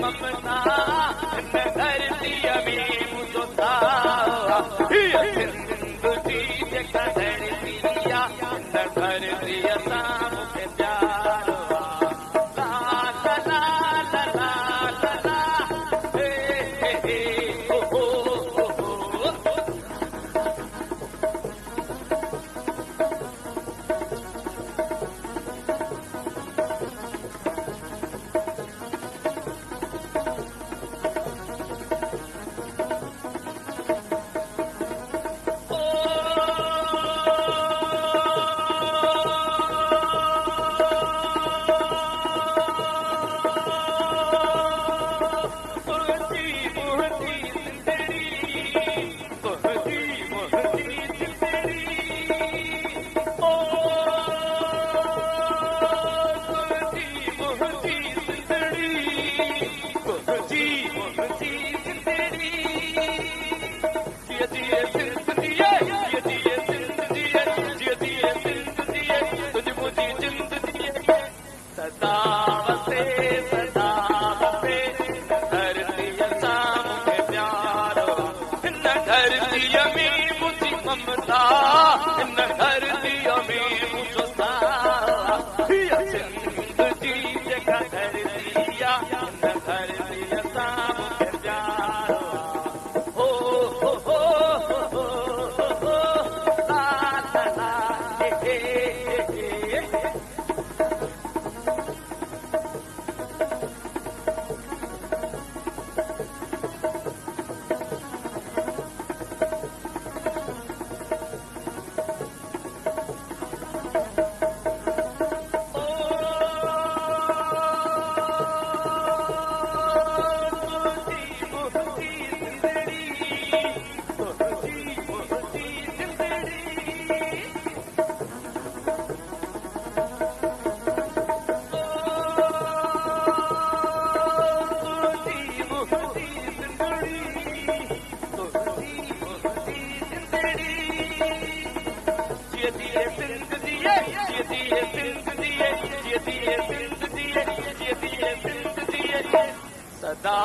ममता हिन धरतीअ में मुंहिंजो था हीअ सिंध जी जेका धरती आहे हिन धरतीअ सां मूंखे प्यारो आहे ला ला ला ला ला हे हे हो हो हो ममता हिन धरतीअ में मुंहिंजो था हीअ सिंध जी जेका धरती आहे हिन धरतीअ सां मूंखे प्यारो हो हो हो हो हो ला ला ला हे हे हे सदा